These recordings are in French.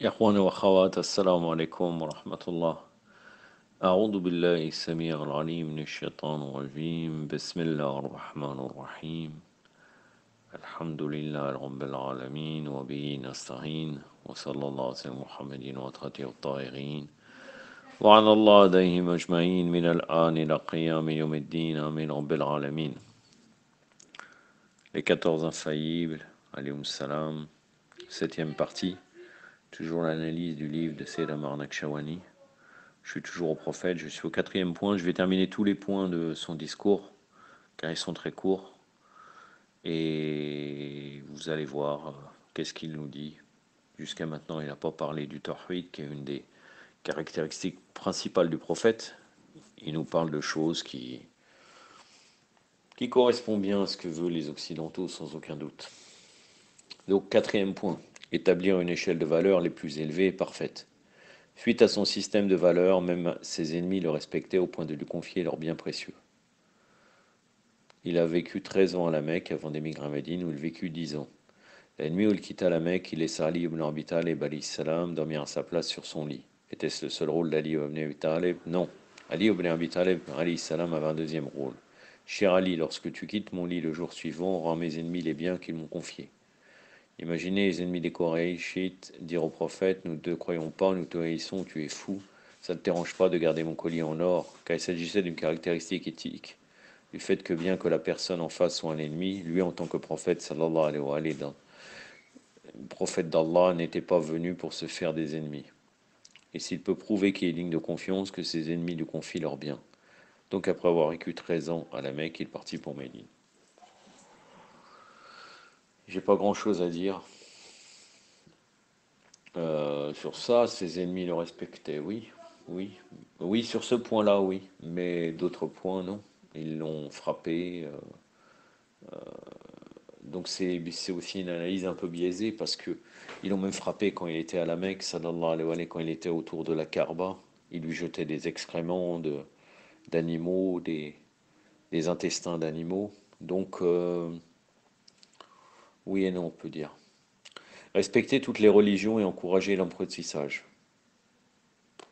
إخواني وأخوات السلام عليكم ورحمة الله. أعوذ بالله السميع العليم من الشيطان الرجيم. بسم الله الرحمن الرحيم. الحمد لله رب العالمين وبه نستعين وصلى الله على سيدنا محمد وآله الطاهرين وعلى الله عليهم أجمعين من الآن إلى قيام يوم الدين آمين رب العالمين. Les 14 infaillibles, alayhum salam, 7e partie, toujours l'analyse du livre de Sayyid Amar Nakshawani. Je suis toujours au prophète, je suis au 4e point. Je vais terminer tous les points de son discours, car ils sont très courts. Et vous allez voir qu'est-ce qu'il nous dit. Jusqu'à maintenant, il n'a pas parlé du tawhid, qui est une des caractéristiques principales du prophète. Il nous parle de choses qui correspondent bien à ce que veulent les Occidentaux, sans aucun doute. Donc, 4e point, établir une échelle de valeurs les plus élevées et parfaites. Suite à son système de valeurs, même ses ennemis le respectaient au point de lui confier leurs biens précieux. Il a vécu 13 ans à la Mecque avant d'émigrer à Médine, où il vécut 10 ans. La nuit où il quitta la Mecque, il laissa Ali ibn Abi Talib alayhi salam dormir à sa place sur son lit. Était-ce le seul rôle d'Ali ibn Abi Talib? Non. Ali ibn Abi Talib alayhi salam avait un deuxième rôle. Cher Ali, lorsque tu quittes mon lit le jour suivant, rends mes ennemis les biens qu'ils m'ont confiés. Imaginez les ennemis des Koraïchites dire au prophète: nous ne te croyons pas, nous te haïssons, tu es fou. Ça ne te dérange pas de garder mon collier en or, car il s'agissait d'une caractéristique éthique. Du fait que bien que la personne en face soit un ennemi, lui en tant que prophète, sallallahu alayhi wa sallam, prophète d'Allah, n'était pas venu pour se faire des ennemis. Et s'il peut prouver qu'il est digne de confiance, que ses ennemis lui confient leurs biens. Donc après avoir vécu 13 ans à la Mecque, il partit pour Médine. J'ai pas grand chose à dire sur ça. Ses ennemis le respectaient, oui, oui, oui, sur ce point-là, oui, mais d'autres points, non. Ils l'ont frappé. Donc c'est aussi une analyse un peu biaisée parce que ils l'ont même frappé quand il était à la Mecque, sallallahu alayhi wa sallam, quand il était autour de la Kaaba. Il lui jetait des excréments d'animaux, des intestins d'animaux. Donc oui et non, on peut dire. Respecter toutes les religions et encourager l'apprentissage.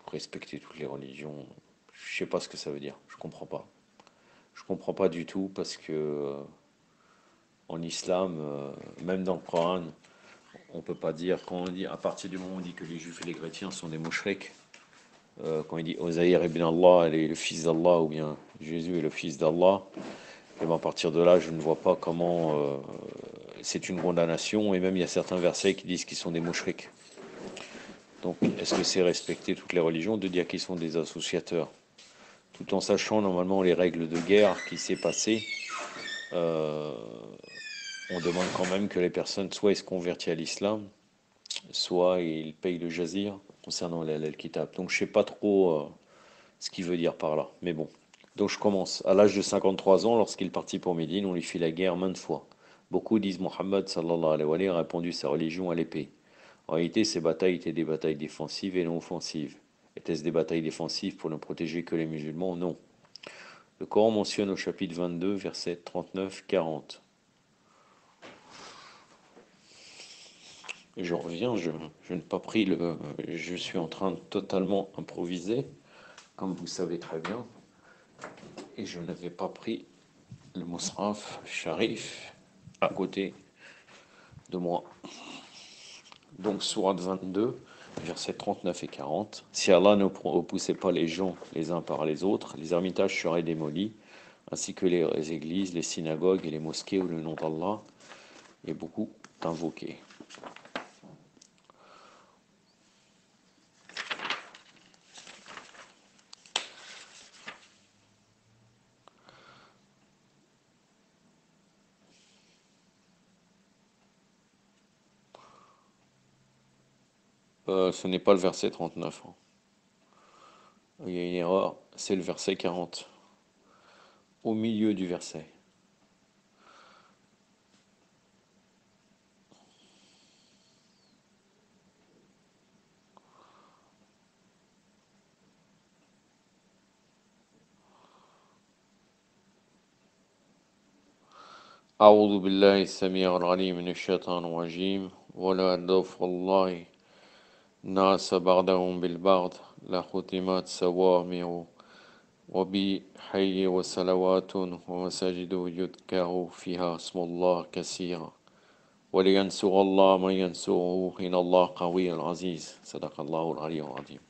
Respecter toutes les religions, je sais pas ce que ça veut dire. Je comprends pas. Je comprends pas du tout parce que en islam, même dans le Coran, on peut pas dire, quand on dit, à partir du moment où on dit que les juifs et les chrétiens sont des mouchriks, quand il dit Ozaïr ibn Allah est le fils d'Allah ou bien Jésus est le fils d'Allah, et ben à partir de là, je ne vois pas comment c'est une condamnation, et même il y a certains versets qui disent qu'ils sont des mouchriks. Donc est-ce que c'est respecter toutes les religions de dire qu'ils sont des associateurs, tout en sachant normalement les règles de guerre qui s'est passé? On demande quand même que les personnes soit ils se convertissent à l'islam, soit ils payent le jazir concernant l'Al-Kitab. Donc je sais pas trop ce qu'il veut dire par là. Mais bon. Donc je commence. À l'âge de 53 ans, lorsqu'il partit pour Médine, on lui fit la guerre maintes fois. Beaucoup disent Mohammed sallallahu alayhi wa sallam a répandu sa religion à l'épée. En réalité, ces batailles étaient des batailles défensives et non offensives. Étaient-ce des batailles défensives pour ne protéger que les musulmans? Non. Le Coran mentionne au chapitre 22, versets 39-40. Je reviens, je n'ai pas pris le. Je suis en train de totalement improviser, comme vous savez très bien. Et je n'avais pas pris le Mus'haf Sharif à côté de moi. Donc, sourate 22, versets 39 et 40. Si Allah ne repoussait pas les gens les uns par les autres, les ermitages seraient démolis, ainsi que les églises, les synagogues et les mosquées où le nom d'Allah est beaucoup invoqué. Ce n'est pas le verset 39. Il y a une erreur, c'est le verset 40. Au milieu du verset. أعوذ بالله السميع العليم من الشيطان الرجيم ولا أدف الله ناس بعدهم بالبعض لختمت صوامع وبحي وصلوات ومساجد يذكر فيها اسم الله كثيرا ولينصر الله من ينصره إن الله قوي عزيز صدق الله العلي العظيم.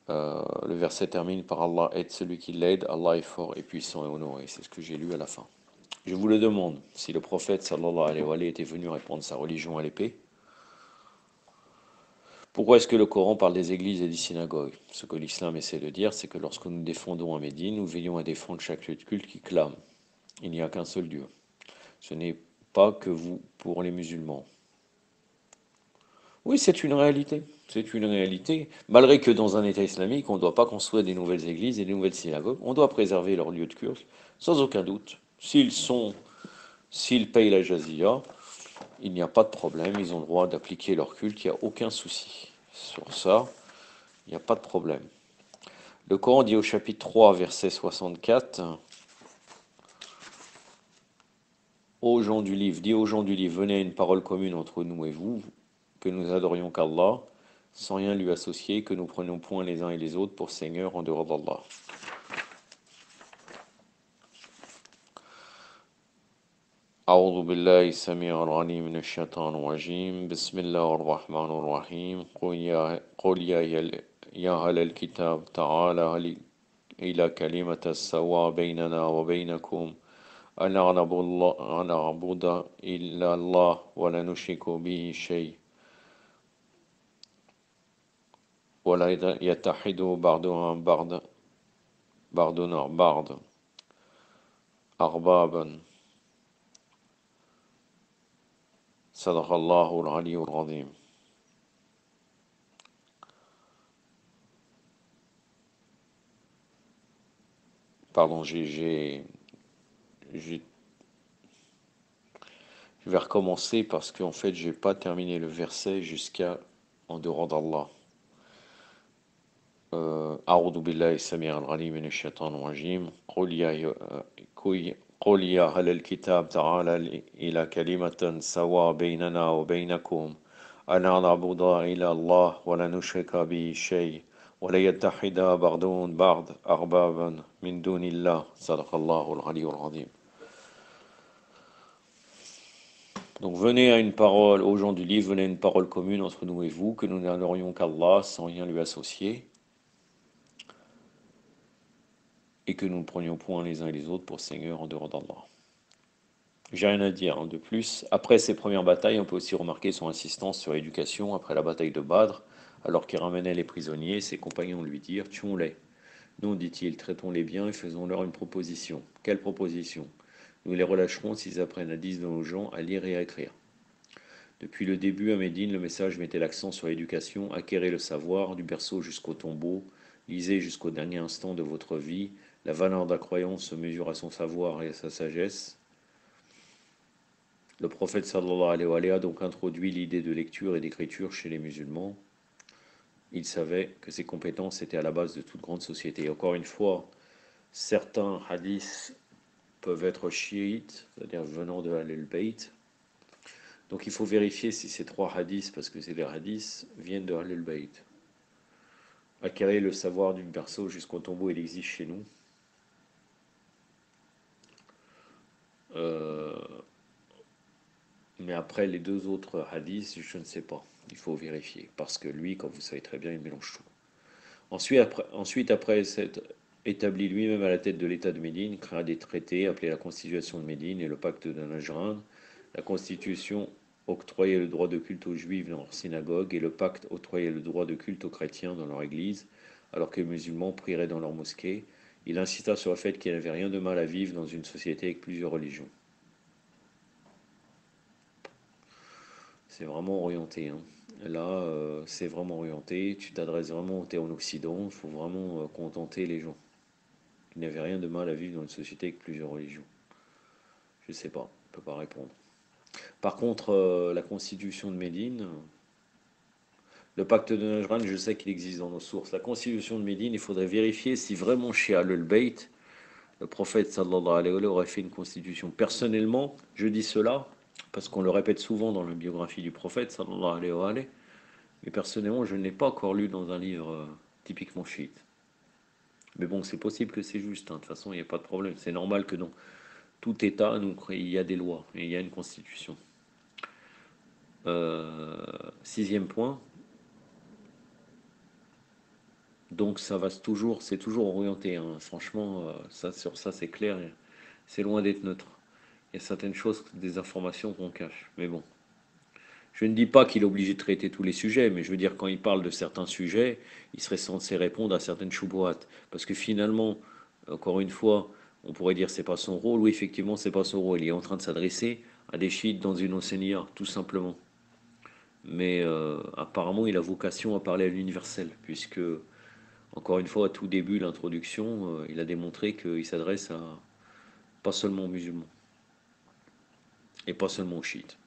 Le verset termine par Allah aide celui qui l'aide, Allah est fort et puissant et honoré. C'est ce que j'ai lu à la fin. Je vous le demande, si le prophète sallallahu alayhi wa sallam était venu répandre sa religion à l'épée, pourquoi est-ce que le Coran parle des églises et des synagogues? Ce que l'islam essaie de dire, c'est que lorsque nous défendons à Médine, nous veillons à défendre chaque lieu de culte qui clame. Il n'y a qu'un seul Dieu. Ce n'est pas que vous pour les musulmans. Oui, c'est une réalité. C'est une réalité. Malgré que dans un État islamique, on ne doit pas construire des nouvelles églises et des nouvelles synagogues. On doit préserver leurs lieux de culte, sans aucun doute. S'ils payent la jazia, il n'y a pas de problème. Ils ont le droit d'appliquer leur culte. Il n'y a aucun souci. Sur ça, il n'y a pas de problème. Le Coran dit au chapitre 3, verset 64, aux gens du livre, dit aux gens du livre, venez à une parole commune entre nous et vous, que nous adorions qu'Allah, sans rien lui associer, que nous prenions point les uns et les autres pour Seigneur en dehors d'Allah. أعوذ بالله السميع العليم من الشيطان الرجيم بسم الله الرحمن الرحيم قل يا أهل الكتاب تعالى إلى كلمة السواء بيننا وبينكم أن نعبد إلا الله ولا نشرك به شيء ولا يتحد بعضنا بعض أربابا صدق الله العلي العظيم. Pardon, je vais recommencer parce qu'en fait, j'ai pas terminé le verset jusqu'à en dehors d'Allah. أعوذ بالله السميع العليم من الشيطان الرجيم قل يا أهل الكتاب تعالى إلى كلمة سواء بيننا وبينكم أن نعبد إلا الله ولا نشرك به شيء ولا يتحد بعضنا بعض أربابا من دون الله صدق الله العلي العظيم. Donc venez à une parole, aux gens du livre, venez à une parole commune entre nous et vous, que nous n'adorions qu'Allah sans rien lui associer, et que nous ne prenions point les uns et les autres pour Seigneur en dehors d'Allah. J'ai rien à dire de plus. Après ces premières batailles, on peut aussi remarquer son insistance sur l'éducation après la bataille de Badr, alors qu'il ramenait les prisonniers, ses compagnons lui dirent tuons-les. Non, dit-il, traitons-les bien et faisons-leur une proposition. Quelle proposition? Nous les relâcherons s'ils apprennent à dire aux gens à lire et à écrire. Depuis le début à Médine, le message mettait l'accent sur l'éducation, acquérez le savoir, du berceau jusqu'au tombeau, lisez jusqu'au dernier instant de votre vie, la valeur de la croyance se mesure à son savoir et à sa sagesse. Le prophète sallallahu alayhi wa sallam a donc introduit l'idée de lecture et d'écriture chez les musulmans. Il savait que ces compétences étaient à la base de toute grande société. Et encore une fois, certains hadiths peuvent être chiites, c'est-à-dire venant de Ahl-al-Bayt. Donc il faut vérifier si ces trois hadiths, parce que c'est des hadiths, viennent de Ahl-al-Bayt. Acquérir le savoir d'une berceau jusqu'au tombeau, il existe chez nous. Mais après les deux autres hadiths, je ne sais pas. Il faut vérifier. Parce que lui, comme vous savez très bien, il mélange tout. Ensuite, après s'être établi lui-même à la tête de l'État de Médine, créa des traités appelés la Constitution de Médine et le Pacte de Najran. La Constitution octroyait le droit de culte aux Juifs dans leur synagogue et le pacte octroyait le droit de culte aux chrétiens dans leur église, alors que les musulmans prieraient dans leur mosquée. Il insista sur le fait qu'il n'y avait rien de mal à vivre dans une société avec plusieurs religions. C'est vraiment orienté. Hein. Là, c'est vraiment orienté. Tu t'adresses vraiment, tu es en Occident, il faut vraiment contenter les gens. Il n'y avait rien de mal à vivre dans une société avec plusieurs religions. Je ne sais pas, je ne peux pas répondre. Par contre, la constitution de Médine, le pacte de Najran, je sais qu'il existe dans nos sources. La constitution de Médine, il faudrait vérifier si vraiment chez Ahl-al-Bayt, le prophète sallallahu alayhi wa sallam aurait fait une constitution. Personnellement, je dis cela parce qu'on le répète souvent dans la biographie du prophète sallallahu alayhi wa sallam. Mais personnellement, je ne l'ai pas encore lu dans un livre typiquement chiite. Mais bon, c'est possible que c'est juste, hein. De toute façon, il n'y a pas de problème. C'est normal que dans tout État, donc, il y a des lois et il y a une constitution. Sixième point, donc ça va toujours, c'est toujours orienté, hein. Franchement, ça, sur ça, c'est clair. C'est loin d'être neutre. Il y a certaines choses, des informations qu'on cache. Mais bon. Je ne dis pas qu'il est obligé de traiter tous les sujets, mais je veux dire, quand il parle de certains sujets, il serait censé répondre à certaines choubouates. Parce que finalement, encore une fois, on pourrait dire c'est pas son rôle. Oui, effectivement, c'est pas son rôle. Il est en train de s'adresser à des chiites dans une océania, tout simplement. Mais apparemment, il a vocation à parler à l'universel, puisque, encore une fois, à tout début, l'introduction, il a démontré qu'il s'adresse à pas seulement aux musulmans, et pas seulement aux chiites.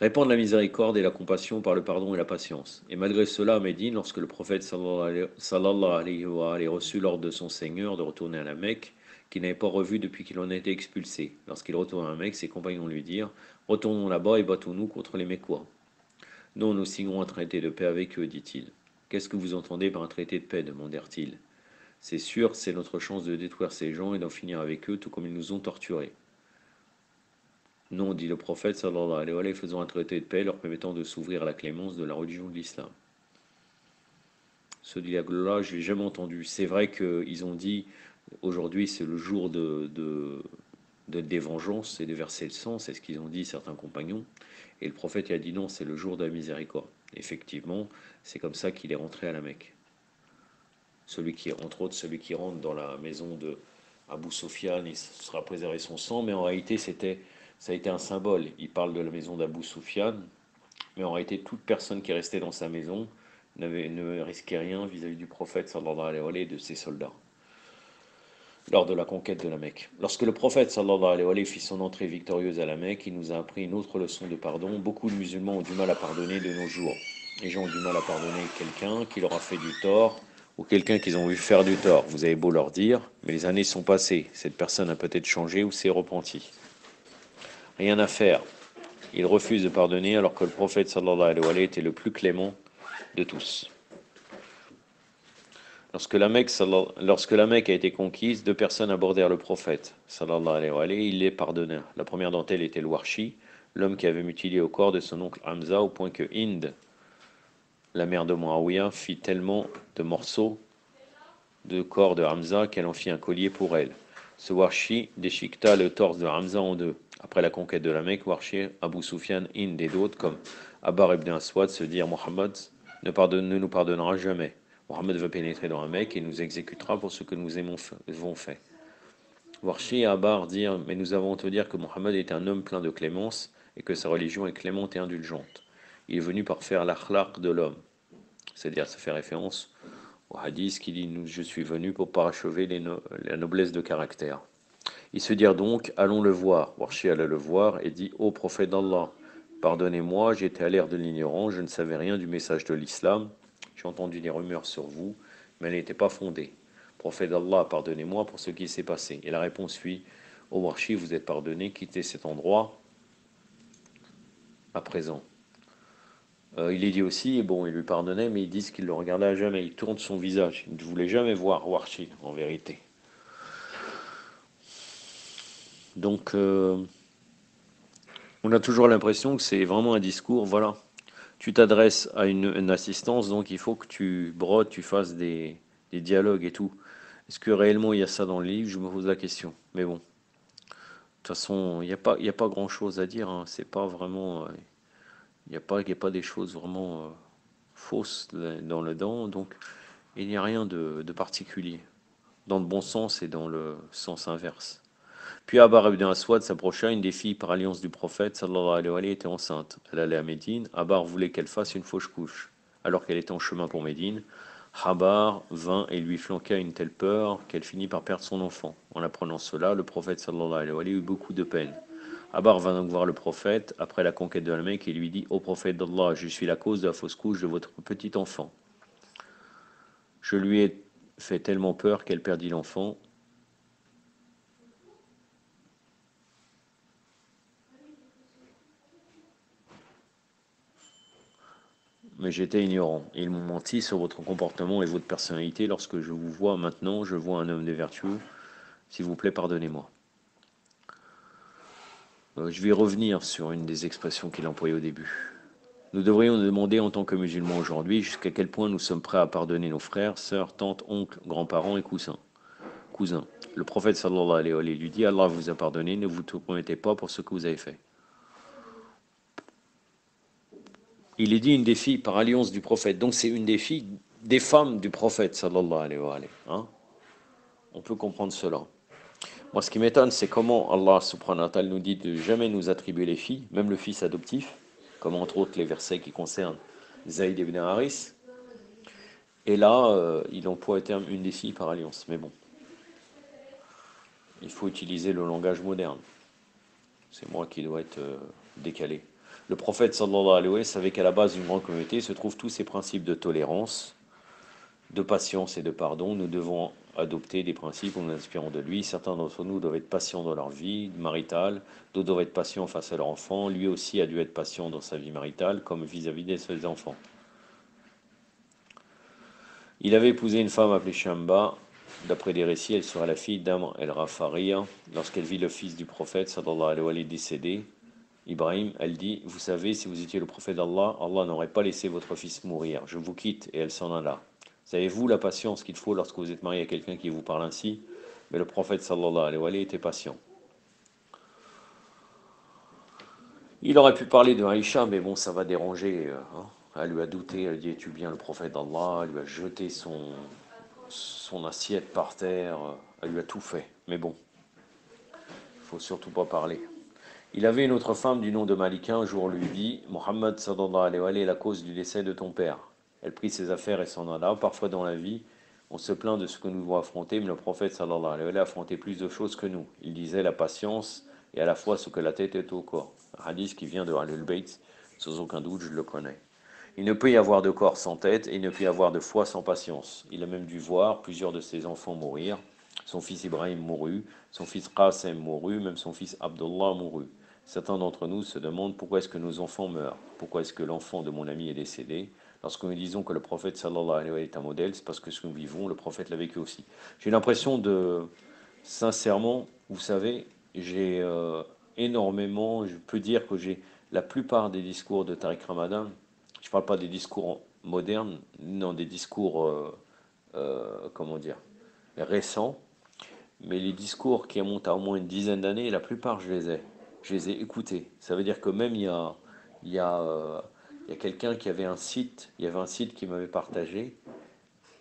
Répandre la miséricorde et la compassion par le pardon et la patience. Et malgré cela, à Médine, lorsque le prophète sallallahu alayhi wa alayhi reçut l'ordre de son Seigneur de retourner à la Mecque, qu'il n'avait pas revu depuis qu'il en était expulsé. Lorsqu'il retourna à la Mecque, ses compagnons lui dirent: Retournons là-bas et battons-nous contre les Mécois. Non, nous signerons un traité de paix avec eux, dit-il. Qu'est-ce que vous entendez par un traité de paix demandèrent-ils. C'est sûr, c'est notre chance de détruire ces gens et d'en finir avec eux, tout comme ils nous ont torturés. Non, dit le prophète, sallallahu alayhi wa sallam, faisant un traité de paix leur permettant de s'ouvrir à la clémence de la religion de l'islam. Ce dialogue-là, je l'ai jamais entendu. C'est vrai qu'ils ont dit, aujourd'hui c'est le jour des vengeances et de verser le sang, c'est ce qu'ils ont dit certains compagnons. Et le prophète a dit non, c'est le jour de la miséricorde. Effectivement, c'est comme ça qu'il est rentré à la Mecque. Entre autres, celui qui rentre dans la maison de Abu Sufyan, il sera préservé son sang, mais en réalité, ça a été un symbole. Il parle de la maison d'Abu Sufyan, mais en réalité, toute personne qui restait dans sa maison ne risquait rien vis-à-vis du prophète sallallahu alayhi wa sallam et de ses soldats lors de la conquête de la Mecque. Lorsque le prophète sallallahu alayhi wa sallam fit son entrée victorieuse à la Mecque, il nous a appris une autre leçon de pardon. Beaucoup de musulmans ont du mal à pardonner de nos jours. Les gens ont du mal à pardonner quelqu'un qui leur a fait du tort ou quelqu'un qu'ils ont vu faire du tort. Vous avez beau leur dire, mais les années sont passées. Cette personne a peut-être changé ou s'est repentie. Rien à faire. Ils refusent de pardonner alors que le prophète sallallahu alayhi wa sallam était le plus clément de tous. Lorsque la Mecque a été conquise, deux personnes abordèrent le prophète sallallahu alayhi wa sallam. Il les pardonna. La première d'entre elles était Warshi, l'homme qui avait mutilé au corps de son oncle Hamza au point que Hind, la mère de Muawiyah, fit tellement de morceaux de corps de Hamza qu'elle en fit un collier pour elle. Ce Warshi déchiqueta le torse de Hamza en deux. Après la conquête de la Mecque, Warshi, Abu Sufyan, Hind et d'autres comme Abar ibn Aswad se dirent: Mohammed ne nous pardonnera jamais. Mohammed va pénétrer dans la Mecque et nous exécutera pour ce que nous avons fait. Warshi et Abar dirent: mais nous avons te dire que Mohammed est un homme plein de clémence et que sa religion est clémente et indulgente. Il est venu par faire l'akhlaq de l'homme, c'est-à-dire ça fait référence au hadith qui dit: je suis venu pour parachever la noblesse de caractère. Ils se dirent donc: allons le voir. Warshi alla le voir et dit: ô prophète d'Allah, pardonnez-moi, j'étais à l'ère de l'ignorance, je ne savais rien du message de l'islam, j'ai entendu des rumeurs sur vous, mais elles n'étaient pas fondées. Prophète d'Allah, pardonnez-moi pour ce qui s'est passé. Et la réponse fut: ô Warshi, vous êtes pardonné, quittez cet endroit à présent. Il est dit aussi, bon, il lui pardonnait, mais ils disent qu'il le regardait à jamais, il tourne son visage, il ne voulait jamais voir Warshi, en vérité. Donc, on a toujours l'impression que c'est vraiment un discours, voilà. Tu t'adresses à une assistance, donc il faut que tu brodes, tu fasses des dialogues et tout. Est-ce que réellement il y a ça dans le livre? Je me pose la question. Mais bon, de toute façon, il y a pas grand-chose à dire, hein. C'est pas vraiment, il y a pas des choses vraiment fausses dans le dent, donc il n'y a rien de particulier, dans le bon sens et dans le sens inverse. Puis Abar ibn Aswad s'approcha, une des filles par alliance du prophète, sallallahu alayhi wa sallam, était enceinte. Elle allait à Médine. Abar voulait qu'elle fasse une fausse couche. Alors qu'elle était en chemin pour Médine, Abar vint et lui flanqua une telle peur qu'elle finit par perdre son enfant. En apprenant cela, le prophète sallallahu alayhi wa sallam eut beaucoup de peine. Abar vint donc voir le prophète après la conquête de la Mecque et lui dit: ô prophète d'Allah, je suis la cause de la fausse couche de votre petit enfant. Je lui ai fait tellement peur qu'elle perdit l'enfant. mais j'étais ignorant. Et ils m'ont menti sur votre comportement et votre personnalité. Lorsque je vous vois maintenant, je vois un homme de vertueux. S'il vous plaît, pardonnez-moi. Je vais revenir sur une des expressions qu'il employait au début. Nous devrions nous demander en tant que musulmans aujourd'hui jusqu'à quel point nous sommes prêts à pardonner nos frères, sœurs, tantes, oncles, grands-parents et cousins. Le prophète sallallahu alayhi wa sallam lui dit: Allah vous a pardonné, ne vous tourmentez pas pour ce que vous avez fait. Il est dit une des filles par alliance du prophète. Donc c'est une des filles, des femmes du prophète sallallahu alayhi wa sallam. Hein. On peut comprendre cela. Moi, ce qui m'étonne, c'est comment Allah subhanahu wa ta'ala nous dit de jamais nous attribuer les filles, même le fils adoptif, comme entre autres les versets qui concernent Zayd ibn Haris. Et là, il emploie le terme une des filles par alliance. Mais bon, il faut utiliser le langage moderne. C'est moi qui dois être décalé. Le prophète sallallahu alayhi wa sallam savait qu'à la base d'une grande communauté se trouvent tous ces principes de tolérance, de patience et de pardon. Nous devons adopter des principes en nous inspirant de lui. Certains d'entre nous doivent être patients dans leur vie maritale, d'autres doivent être patients face à leurs enfants. Lui aussi a dû être patient dans sa vie maritale, comme vis-à-vis de ses enfants. Il avait épousé une femme appelée Shamba. D'après des récits, elle serait la fille d'Amr el-Rafariya. Lorsqu'elle vit le fils du prophète, sallallahu alayhi wa sallam, décédé, Ibrahim, elle dit: vous savez, si vous étiez le prophète d'Allah, Allah n'aurait pas laissé votre fils mourir. Je vous quitte. Et elle s'en alla. Savez-vous la patience qu'il faut lorsque vous êtes marié à quelqu'un qui vous parle ainsi? Mais le prophète sallallahu alayhi wa sallam était patient. Il aurait pu parler de Aïcha, mais bon, ça va déranger. Hein. Elle lui a douté, elle dit: es-tu bien le prophète d'Allah? Elle lui a jeté son assiette par terre, elle lui a tout fait. Mais bon, il faut surtout pas parler. Il avait une autre femme du nom de Malika. Un jour lui dit: Mohammed sallallahu alayhi wa sallam est la cause du décès de ton père. Elle prit ses affaires et s'en alla. Parfois dans la vie, on se plaint de ce que nous devons affronter, mais le prophète sallallahu alayhi wa sallam affrontait plus de choses que nous. Il disait la patience et à la fois ce que la tête est au corps. Un hadith qui vient de Ahlul-Bayt, sans aucun doute, je le connais. Il ne peut y avoir de corps sans tête et il ne peut y avoir de foi sans patience. Il a même dû voir plusieurs de ses enfants mourir. Son fils Ibrahim mourut, son fils Qasim mourut, même son fils Abdullah mourut. Certains d'entre nous se demandent pourquoi est-ce que nos enfants meurent, pourquoi est-ce que l'enfant de mon ami est décédé. Lorsque nous disons que le prophète sallallahu alayhi wa sallam est un modèle, c'est parce que ce que nous vivons, le prophète l'a vécu aussi. J'ai l'impression sincèrement, vous savez, j'ai énormément, je peux dire que j'ai la plupart des discours de Tariq Ramadan, je ne parle pas des discours modernes, non, des discours, comment dire, récents, mais les discours qui remontent à au moins une dizaine d'années, la plupart je les ai. Je les ai écoutés. Ça veut dire que même il y a, euh, il y a quelqu'un qui avait un site, il y avait un site qui m'avait partagé,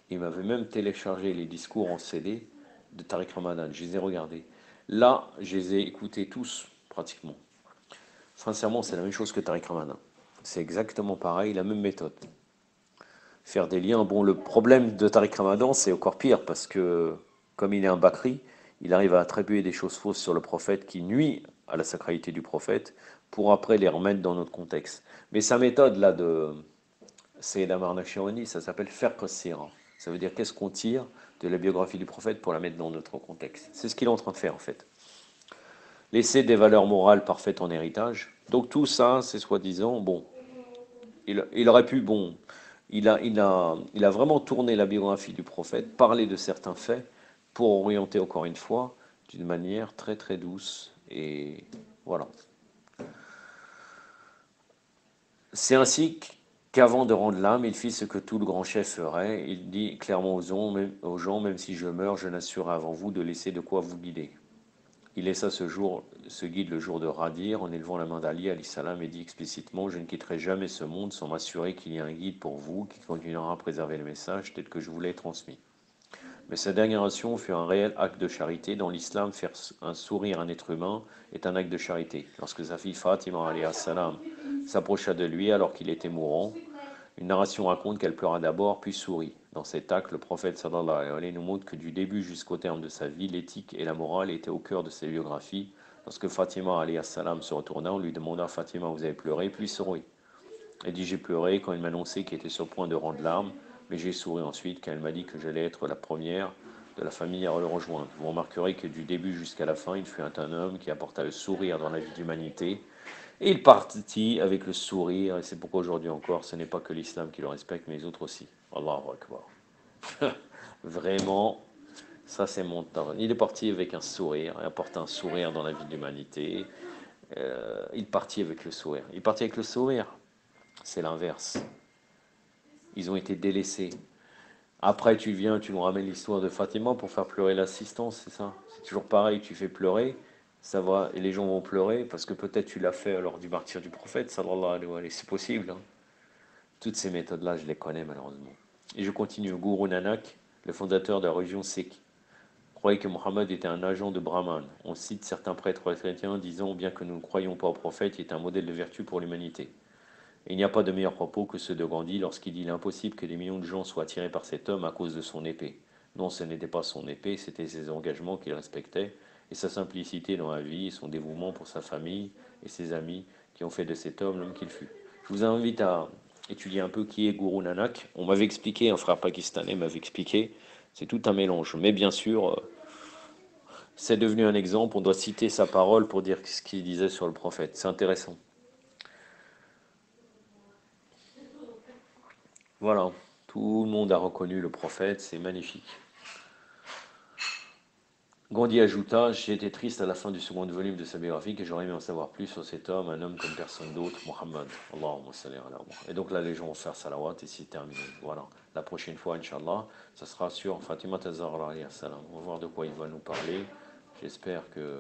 il m'avait même téléchargé les discours en CD de Tariq Ramadan. Je les ai regardés. Là, je les ai écoutés tous, pratiquement. Sincèrement, c'est la même chose que Tariq Ramadan. C'est exactement pareil, la même méthode. Faire des liens. Bon, le problème de Tariq Ramadan, c'est encore pire parce que, comme il est un Bakri, il arrive à attribuer des choses fausses sur le prophète qui nuit à la sacralité du prophète pour après les remettre dans notre contexte. Mais sa méthode là de Sayyid Amar Nakshirwani, ça s'appelle faire sira. Ça veut dire qu'est-ce qu'on tire de la biographie du prophète pour la mettre dans notre contexte. C'est ce qu'il est en train de faire en fait. Laisser des valeurs morales parfaites en héritage. Donc tout ça, c'est soi-disant, bon, il aurait pu, bon, il a vraiment tourné la biographie du prophète, parlé de certains faits, pour orienter encore une fois d'une manière très très douce. Et voilà. C'est ainsi qu'avant de rendre l'âme, il fit ce que tout le grand chef ferait. Il dit clairement aux gens, même si je meurs, je n'assurerai avant vous de laisser de quoi vous guider. Il laissa ce guide le jour de Radir en élevant la main d'Ali alayhi salam et dit explicitement: je ne quitterai jamais ce monde sans m'assurer qu'il y a un guide pour vous qui continuera à préserver le message tel que je vous l'ai transmis. Mais sa dernière action fut un réel acte de charité. Dans l'islam, faire un sourire à un être humain est un acte de charité. Lorsque sa fille Fatima alayhi salam s'approcha de lui alors qu'il était mourant, une narration raconte qu'elle pleura d'abord, puis sourit. Dans cet acte, le prophète sallallahu alayhi wa sallam nous montre que du début jusqu'au terme de sa vie, l'éthique et la morale étaient au cœur de ses biographies. Lorsque Fatima alayhi salam se retourna, on lui demanda: Fatima, vous avez pleuré? Puis sourit. Elle dit: j'ai pleuré quand il m'a annoncé qu'il était sur le point de rendre l'arme, mais j'ai souri ensuite quand elle m'a dit que j'allais être la première de la famille à le rejoindre. Vous remarquerez que du début jusqu'à la fin, il fut un homme qui apporta le sourire dans la vie d'humanité. Et il partit avec le sourire, et c'est pourquoi aujourd'hui encore, ce n'est pas que l'islam qui le respecte, mais les autres aussi. Allahu Akbar. Vraiment, ça c'est mon talent. Il est parti avec un sourire, il apporte un sourire dans la vie de l'humanité. Il partit avec le sourire. Il partit avec le sourire, c'est l'inverse. Ils ont été délaissés. Après, tu viens, tu nous ramènes l'histoire de Fatima pour faire pleurer l'assistance, c'est ça? C'est toujours pareil, tu fais pleurer, ça va, et les gens vont pleurer parce que peut-être tu l'as fait lors du martyre du prophète, sallallahu alayhi wa sallam. C'est possible, hein. Toutes ces méthodes-là, je les connais malheureusement. Et je continue. Guru Nanak, le fondateur de la religion sikh, croyait que Mohammed était un agent de Brahman. On cite certains prêtres chrétiens disant, bien que nous ne croyions pas au prophète, il est un modèle de vertu pour l'humanité. Et il n'y a pas de meilleurs propos que ceux de Gandhi lorsqu'il dit il est impossible que des millions de gens soient attirés par cet homme à cause de son épée. Non, ce n'était pas son épée, c'était ses engagements qu'il respectait et sa simplicité dans la vie et son dévouement pour sa famille et ses amis qui ont fait de cet homme l'homme qu'il fut. Je vous invite à étudier un peu qui est Guru Nanak. On m'avait expliqué, un frère pakistanais m'avait expliqué, c'est tout un mélange. Mais bien sûr, c'est devenu un exemple, on doit citer sa parole pour dire ce qu'il disait sur le prophète. C'est intéressant. Voilà, tout le monde a reconnu le prophète, c'est magnifique. Gandhi ajouta, j'ai été triste à la fin du second volume de sa biographie et j'aurais aimé en savoir plus sur cet homme, un homme comme personne d'autre, Muhammad. Allahumma salli ala Muhammad. Et donc là, les gens vont faire salawat et c'est terminé. Voilà. La prochaine fois, Inch'Allah, ça sera sur Fatima Tazahra alayhi salam. On va voir de quoi il va nous parler. J'espère que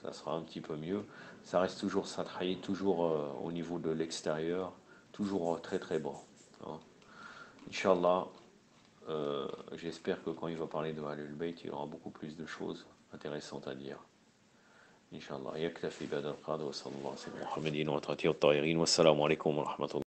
ça sera un petit peu mieux. Ça reste toujours Satraï, toujours au niveau de l'extérieur, toujours très très bon. Hein. Inch'Allah, j'espère que quand il va parler de Ahlul Bayt, il y aura beaucoup plus de choses intéressantes à dire. Inch'Allah. يكتفي بهذا القدر وصلى الله على سيدنا محمد وعلى آله وصحبه الطاهرين والسلام عليكم ورحمة الله